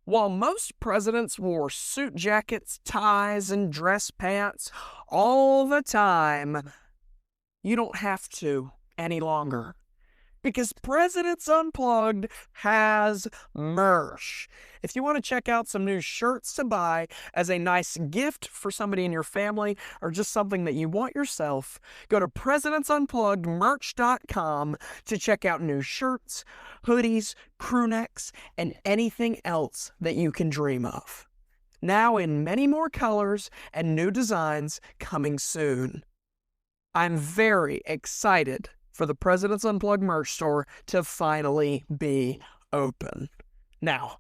While most presidents wore suit jackets, ties, and dress pants all the time, you don't have to any longer. Because Presidents Unplugged has merch. If you want to check out some new shirts to buy as a nice gift for somebody in your family or just something that you want yourself, go to presidentsunpluggedmerch.com to check out new shirts, hoodies, crew necks, and anything else that you can dream of. Now in many more colors and new designs coming soon. I'm very excited for the Presidents Unplugged merch store to finally be open. Now,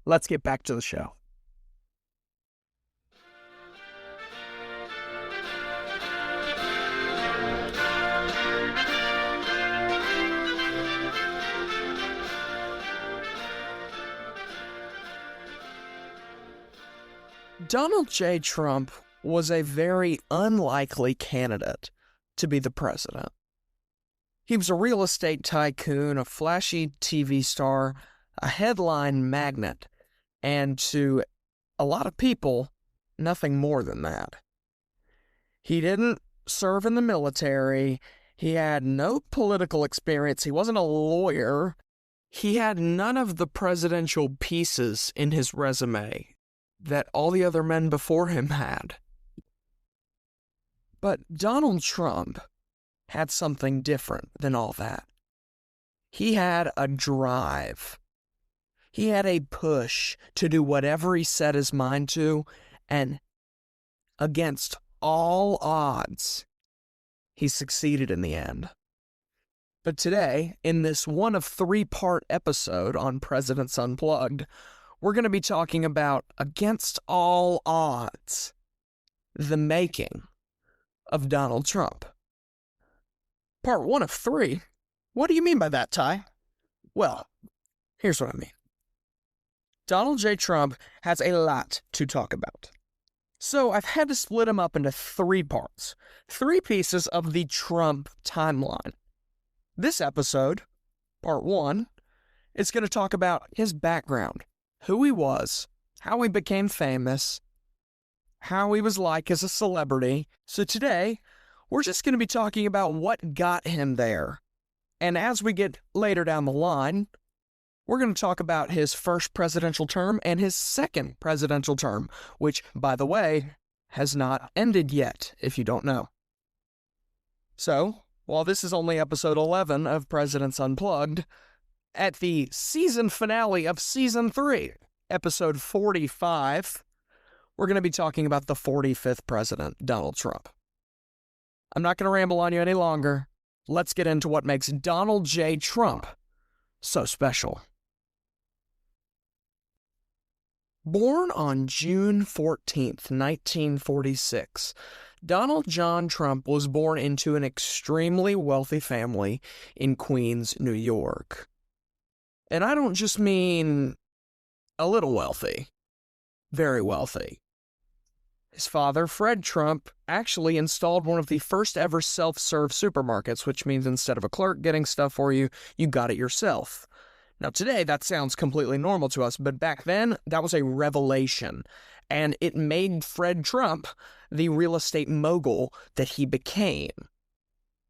let's get back to the show. Donald J. Trump was a very unlikely candidate to be the president. He was a real estate tycoon, a flashy TV star, a headline magnate, and to a lot of people, nothing more than that. He didn't serve in the military. He had no political experience. He wasn't a lawyer. He had none of the presidential pieces in his resume that all the other men before him had. But Donald Trump had something different than all that. He had a drive. He had a push to do whatever he set his mind to, and against all odds, he succeeded in the end. But today, in this one of 3-part episode on Presidents Unplugged, we're going to be talking about, against all odds, the making of Donald Trump. Part 1 of 3? What do you mean by that, Ty? Well, here's what I mean. Donald J. Trump has a lot to talk about. So I've had to split him up into 3 parts, 3 pieces of the Trump timeline. This episode, part 1, is going to talk about his background, who he was, how he became famous, how he was like as a celebrity. So today, we're just going to be talking about what got him there. And as we get later down the line, we're going to talk about his first presidential term and his second presidential term, which, by the way, has not ended yet, if you don't know. So, while this is only episode 11 of Presidents Unplugged, at the season finale of season 3, episode 45, we're going to be talking about the 45th president, Donald Trump. I'm not going to ramble on you any longer. Let's get into what makes Donald J. Trump so special. Born on June 14th, 1946, Donald John Trump was born into an extremely wealthy family in Queens, New York. And I don't just mean a little wealthy, very wealthy. His father, Fred Trump, actually installed one of the first ever self-serve supermarkets, which means instead of a clerk getting stuff for you, you got it yourself. Now today, that sounds completely normal to us, but back then, that was a revelation, and it made Fred Trump the real estate mogul that he became.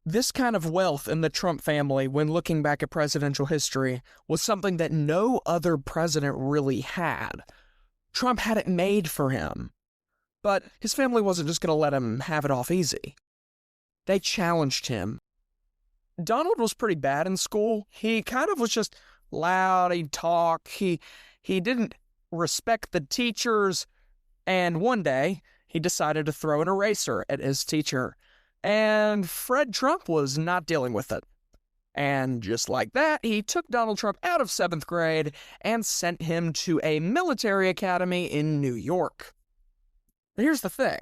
This kind of wealth in the Trump family, when looking back at presidential history, was something that no other president really had. Trump had it made for him. But his family wasn't just going to let him have it off easy. They challenged him. Donald was pretty bad in school. He kind of was just loud, he'd talk, he didn't respect the teachers, and one day he decided to throw an eraser at his teacher. And Fred Trump was not dealing with it. And just like that, he took Donald Trump out of 7th grade and sent him to a military academy in New York. But here's the thing.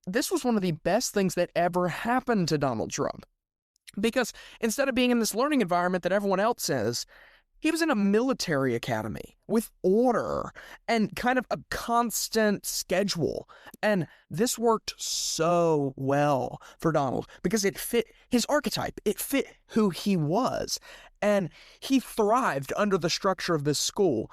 This was one of the best things that ever happened to Donald Trump. Because instead of being in this learning environment that everyone else is, he was in a military academy with order and kind of a constant schedule. And this worked so well for Donald because it fit his archetype. It fit who he was. And he thrived under the structure of this school.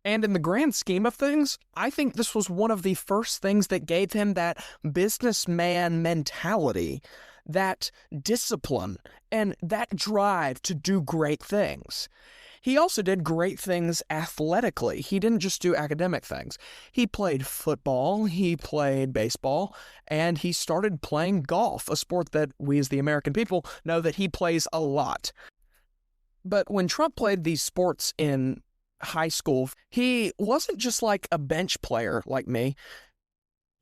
And in the grand scheme of things, I think this was one of the first things that gave him that businessman mentality, that discipline, and that drive to do great things. He also did great things athletically. He didn't just do academic things. He played football, he played baseball, and he started playing golf, a sport that we as the American people know that he plays a lot. But when Trump played these sports in high school, he wasn't just like a bench player like me.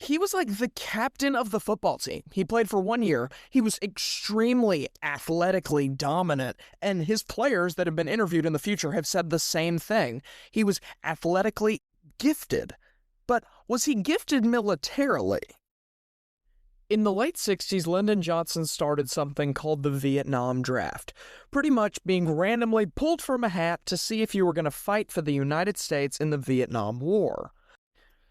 He was like the captain of the football team. He played for 1 year. He was extremely athletically dominant, and his players that have been interviewed in the future have said the same thing. He was athletically gifted. But was he gifted militarily? In the late 60s, Lyndon Johnson started something called the Vietnam Draft, pretty much being randomly pulled from a hat to see if you were going to fight for the United States in the Vietnam War.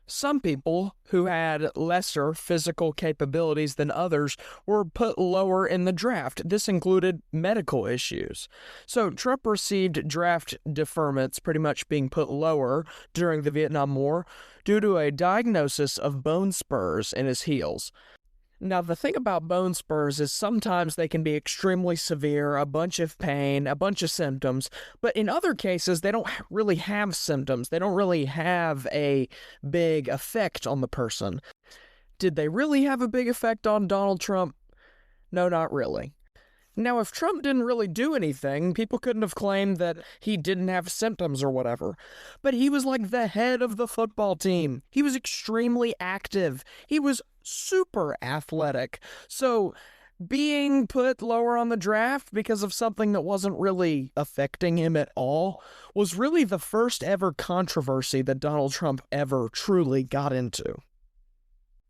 Some people who had lesser physical capabilities than others were put lower in the draft. This included medical issues. So Trump received draft deferments, pretty much being put lower during the Vietnam War due to a diagnosis of bone spurs in his heels. Now, the thing about bone spurs is sometimes they can be extremely severe, a bunch of pain, a bunch of symptoms, but in other cases, they don't really have symptoms. They don't really have a big effect on the person. Did they really have a big effect on Donald Trump? No, not really. Now, if Trump didn't really do anything, people couldn't have claimed that he didn't have symptoms or whatever. But he was like the head of the football team. He was extremely active. He was super athletic. So being put lower on the draft because of something that wasn't really affecting him at all was really the first ever controversy that Donald Trump ever truly got into.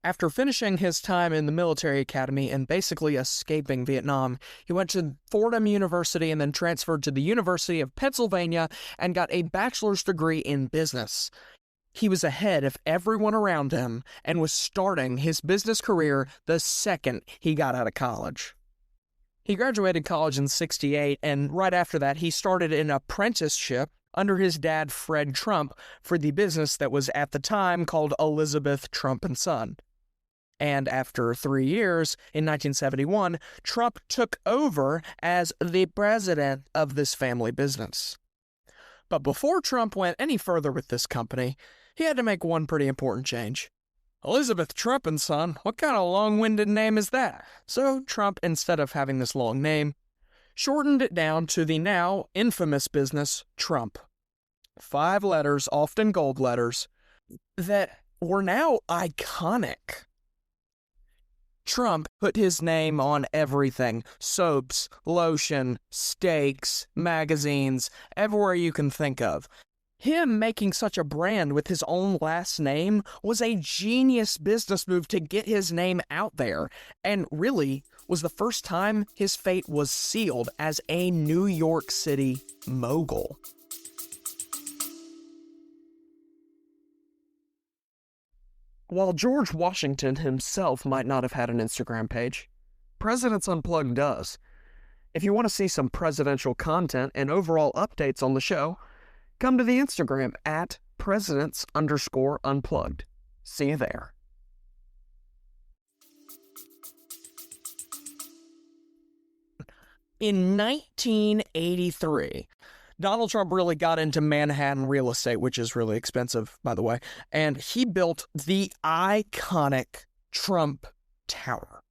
After finishing his time in the military academy and basically escaping Vietnam, he went to Fordham University and then transferred to the University of Pennsylvania and got a bachelor's degree in business. He was ahead of everyone around him and was starting his business career the second he got out of college. He graduated college in '68, and right after that, he started an apprenticeship under his dad, Fred Trump, for the business that was at the time called Elizabeth Trump & Son. And after 3 years, in 1971, Trump took over as the president of this family business. But before Trump went any further with this company, he had to make one pretty important change. Elizabeth Trump & Son, what kind of long-winded name is that? So Trump, instead of having this long name, shortened it down to the now infamous business Trump. 5 letters, often gold letters, that were now iconic. Trump put his name on everything: soaps, lotion, steaks, magazines, everywhere you can think of. Him making such a brand with his own last name was a genius business move to get his name out there, and really was the first time his fate was sealed as a New York City mogul. While George Washington himself might not have had an Instagram page, Presidents Unplugged does. If you want to see some presidential content and overall updates on the show, come to the Instagram at presidents_unplugged. See you there. In 1983, Donald Trump really got into Manhattan real estate, which is really expensive, by the way, and he built the iconic Trump Tower.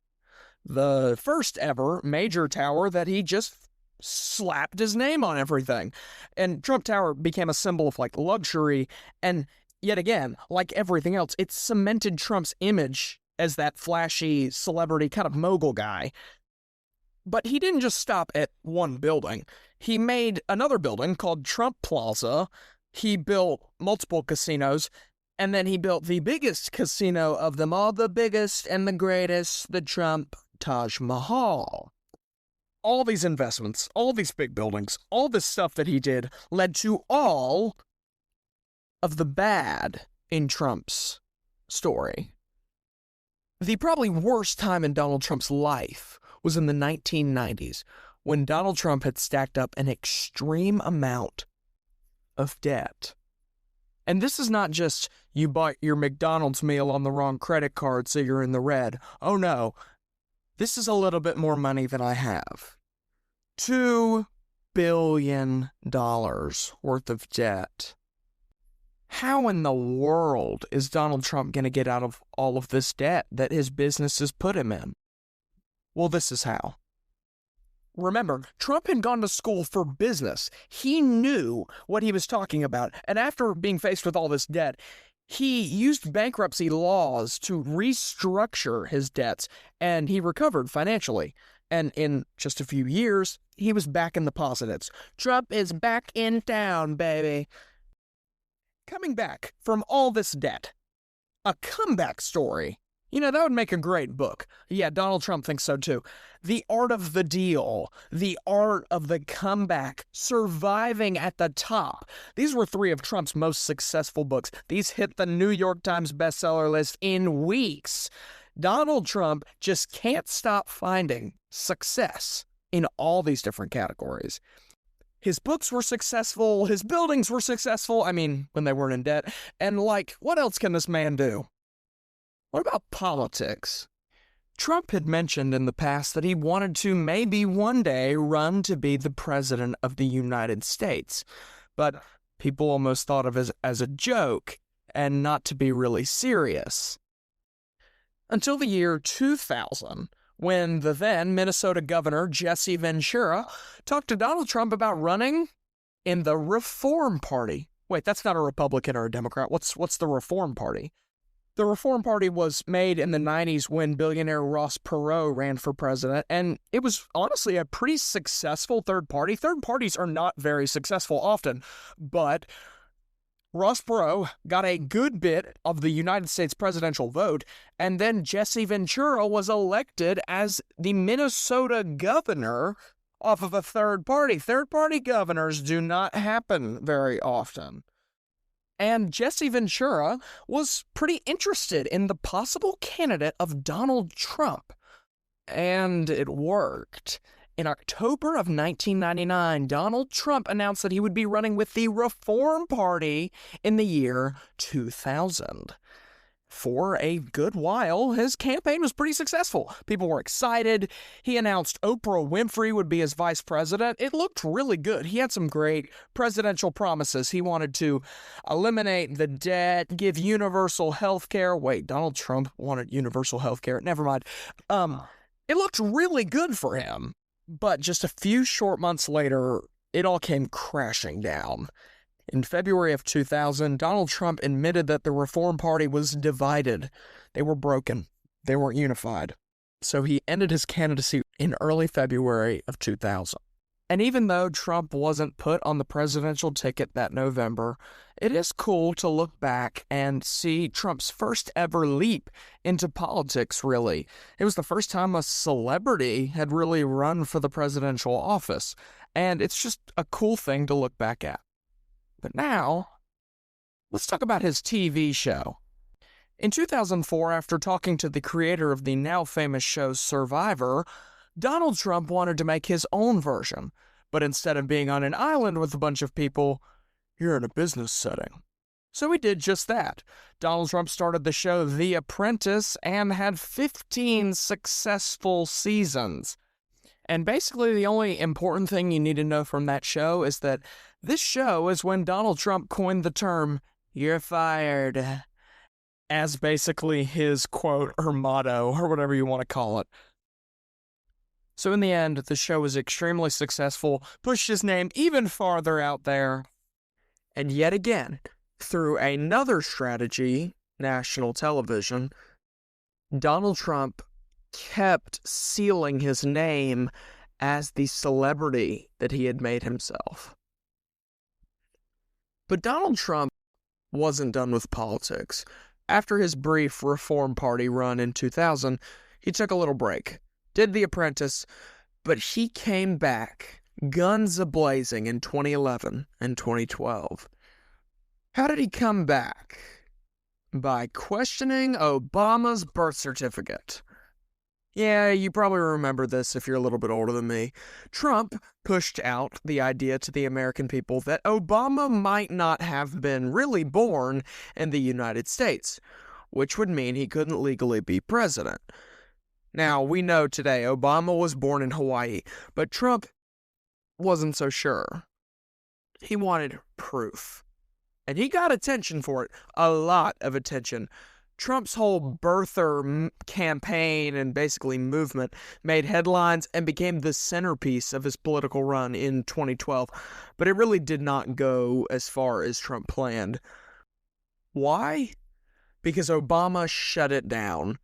The first ever major tower that he just slapped his name on everything. And Trump Tower became a symbol of like luxury, and yet again, like everything else, it cemented Trump's image as that flashy celebrity kind of mogul guy. But he didn't just stop at one building. He made another building called Trump Plaza. He built multiple casinos, and then he built the biggest casino of them all, the biggest and the greatest, the Trump Taj Mahal. All these investments, all these big buildings, all this stuff that he did led to all of the bad in Trump's story. The probably worst time in Donald Trump's life was in the 1990s, when Donald Trump had stacked up an extreme amount of debt. And this is not just you bought your McDonald's meal on the wrong credit card so you're in the red. Oh no, this is a little bit more money than I have. $2 billion worth of debt. How in the world is Donald Trump going to get out of all of this debt that his business has put him in? Well, this is how. Remember, Trump had gone to school for business. He knew what he was talking about. And after being faced with all this debt, he used bankruptcy laws to restructure his debts, and he recovered financially. And in just a few years, he was back in the positives. Trump is back in town, baby. Coming back from all this debt. A comeback story. You know, that would make a great book. Yeah, Donald Trump thinks so too. The Art of the Deal. The Art of the Comeback. Surviving at the Top. These were three of Trump's most successful books. These hit the New York Times bestseller list in weeks. Donald Trump just can't stop finding success in all these different categories. His books were successful. His buildings were successful. I mean, when they weren't in debt. And what else can this man do? What about politics? Trump had mentioned in the past that he wanted to maybe one day run to be the president of the United States. But people almost thought of it as a joke and not to be really serious. Until the year 2000, when the then Minnesota governor, Jesse Ventura, talked to Donald Trump about running in the Reform Party. Wait, that's not a Republican or a Democrat. What's the Reform Party? The Reform Party was made in the 90s when billionaire Ross Perot ran for president, and it was honestly a pretty successful third party. Third parties are not very successful often, but Ross Perot got a good bit of the United States presidential vote, and then Jesse Ventura was elected as the Minnesota governor off of a third party. Third party governors do not happen very often. And Jesse Ventura was pretty interested in the possible candidate of Donald Trump. And it worked. In October of 1999, Donald Trump announced that he would be running with the Reform Party in the year 2000. For a good while, his campaign was pretty successful. People were excited. He announced Oprah Winfrey would be his vice president. It looked really good. He had some great presidential promises. He wanted to eliminate the debt, give universal health care. Wait, Donald Trump wanted universal health care. Never mind. It looked really good for him. But just a few short months later, it all came crashing down. In February of 2000, Donald Trump admitted that the Reform Party was divided. They were broken. They weren't unified. So he ended his candidacy in early February of 2000. And even though Trump wasn't put on the presidential ticket that November, it is cool to look back and see Trump's first ever leap into politics, really. It was the first time a celebrity had really run for the presidential office, and it's just a cool thing to look back at. But now, let's talk about his TV show. In 2004, after talking to the creator of the now famous show Survivor, Donald Trump wanted to make his own version, but instead of being on an island with a bunch of people, you're in a business setting. So he did just that. Donald Trump started the show The Apprentice and had 15 successful seasons. And basically the only important thing you need to know from that show is that this show is when Donald Trump coined the term, "You're fired," as basically his quote or motto or whatever you want to call it. So in the end, the show was extremely successful, pushed his name even farther out there. And yet again, through another strategy, national television, Donald Trump kept sealing his name as the celebrity that he had made himself. But Donald Trump wasn't done with politics. After his brief Reform Party run in 2000, he took a little break. Did The Apprentice, but he came back, guns a-blazing in 2011 and 2012. How did he come back? By questioning Obama's birth certificate. Yeah, you probably remember this if you're a little bit older than me. Trump pushed out the idea to the American people that Obama might not have been really born in the United States, which would mean he couldn't legally be president. Now, we know today Obama was born in Hawaii, but Trump wasn't so sure. He wanted proof. And he got attention for it, a lot of attention. Trump's whole birther campaign and basically movement made headlines and became the centerpiece of his political run in 2012, but it really did not go as far as Trump planned. Why? Because Obama shut it down.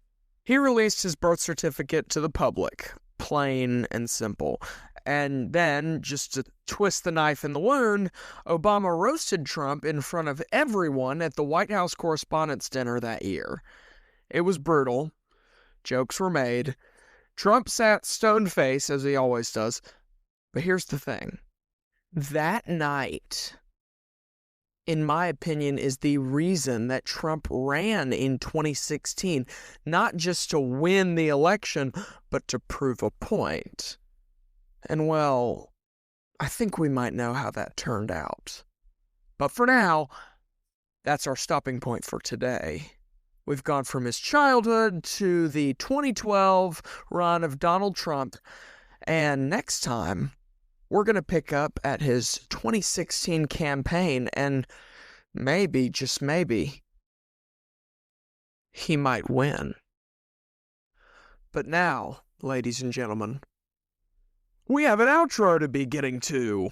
He released his birth certificate to the public, plain and simple. And then, just to twist the knife in the wound, Obama roasted Trump in front of everyone at the White House Correspondents' Dinner that year. It was brutal. Jokes were made. Trump sat stone-faced, as he always does. But here's the thing. That night, in my opinion, is the reason that Trump ran in 2016. Not just to win the election, but to prove a point. And well, I think we might know how that turned out. But for now, that's our stopping point for today. We've gone from his childhood to the 2012 run of Donald Trump, and next time, we're going to pick up at his 2016 campaign, and maybe, just maybe, he might win. But now, ladies and gentlemen, we have an outro to be getting to.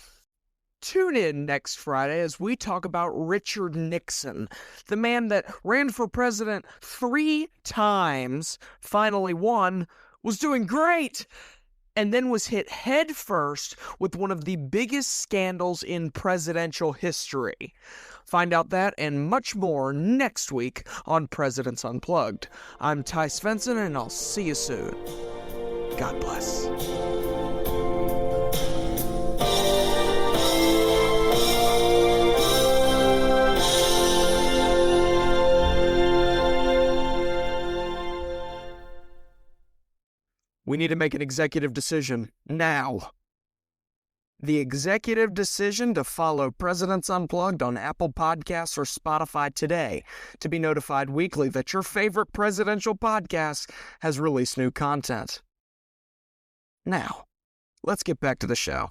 Tune in next Friday as we talk about Richard Nixon, the man that ran for president 3 times, finally won, was doing great, and then was hit head first with one of the biggest scandals in presidential history. Find out that and much more next week on Presidents Unplugged. I'm Ty Svensson, and I'll see you soon. God bless. We need to make an executive decision now. The executive decision to follow Presidents Unplugged on Apple Podcasts or Spotify today to be notified weekly that your favorite presidential podcast has released new content. Now, let's get back to the show.